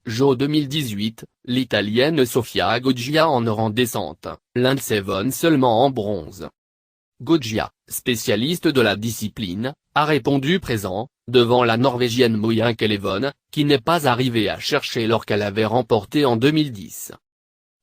JO 2018, l'Italienne Sofia Goggia en rang descente, Lindsey Vonn seulement en bronze. Goggia, spécialiste de la discipline, a répondu présent, devant la Norvégienne Moya Kelevon, qui n'est pas arrivée à chercher l'or qu'elle avait remporté en 2010.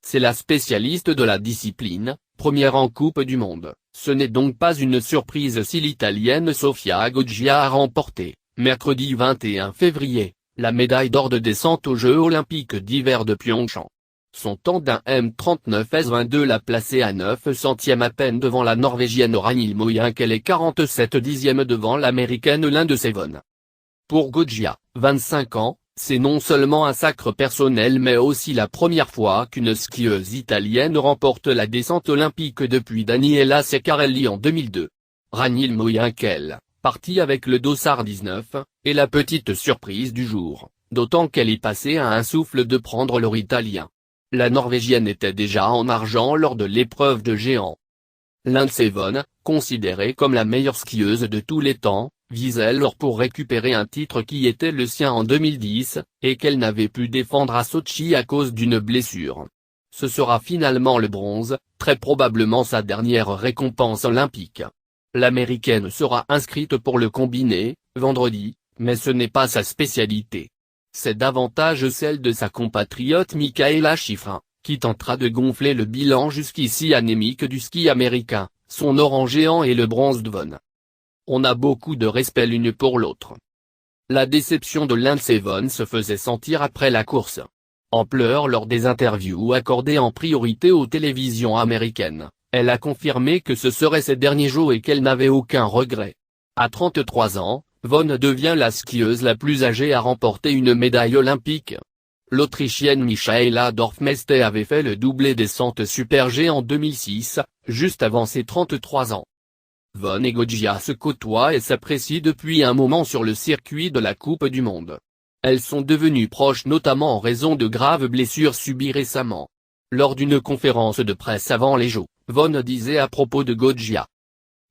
C'est la spécialiste de la discipline, première en Coupe du Monde, ce n'est donc pas une surprise si l'Italienne Sofia Goggia a remporté, mercredi 21 février, la médaille d'or de descente aux Jeux Olympiques d'hiver de Pyeongchang. Son temps d'un M39S22 l'a placé à 9 centièmes à peine devant la Norvégienne Ragnhild Moyenkel et 47 dixièmes devant l'Américaine Lindsey Vonn. Pour Goggia, 25 ans, c'est non seulement un sacre personnel mais aussi la première fois qu'une skieuse italienne remporte la descente olympique depuis Daniela Ceccarelli en 2002. Ragnhild Moyenkel, partie avec le dossard 19, est la petite surprise du jour, d'autant qu'elle est passée à un souffle de prendre l'or italien. La Norvégienne était déjà en argent lors de l'épreuve de géant. Lindsey Vonn, considérée comme la meilleure skieuse de tous les temps, visait l'or pour récupérer un titre qui était le sien en 2010, et qu'elle n'avait pu défendre à Sochi à cause d'une blessure. Ce sera finalement le bronze, très probablement sa dernière récompense olympique. L'Américaine sera inscrite pour le combiné, vendredi, mais ce n'est pas sa spécialité. C'est davantage celle de sa compatriote Mikaela Shiffrin, qui tentera de gonfler le bilan jusqu'ici anémique du ski américain, son or en géant et le bronze de Vonn. On a beaucoup de respect l'une pour l'autre. La déception de Lindsey Vonn se faisait sentir après la course. En pleurs lors des interviews accordées en priorité aux télévisions américaines, elle a confirmé que ce serait ses derniers jours et qu'elle n'avait aucun regret. À 33 ans, Vonn devient la skieuse la plus âgée à remporter une médaille olympique. L'Autrichienne Michaela Dorfmeister avait fait le doublé descente super G en 2006, juste avant ses 33 ans. Vonn et Goggia se côtoient et s'apprécient depuis un moment sur le circuit de la Coupe du Monde. Elles sont devenues proches notamment en raison de graves blessures subies récemment. Lors d'une conférence de presse avant les Jeux, Vonn disait à propos de Goggia: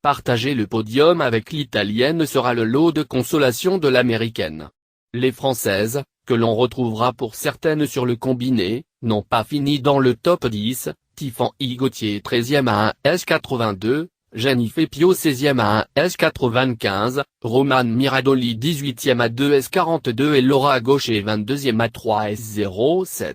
partager le podium avec l'Italienne sera le lot de consolation de l'Américaine. Les Françaises, que l'on retrouvera pour certaines sur le combiné, n'ont pas fini dans le top 10, Tiffany Gauthier 13e à 1,82 s, Jennifer Pio 16e à 1,95 s, Romane Miradoli 18e à 2,42 s et Laura Gaucher 22e à 3,07 s.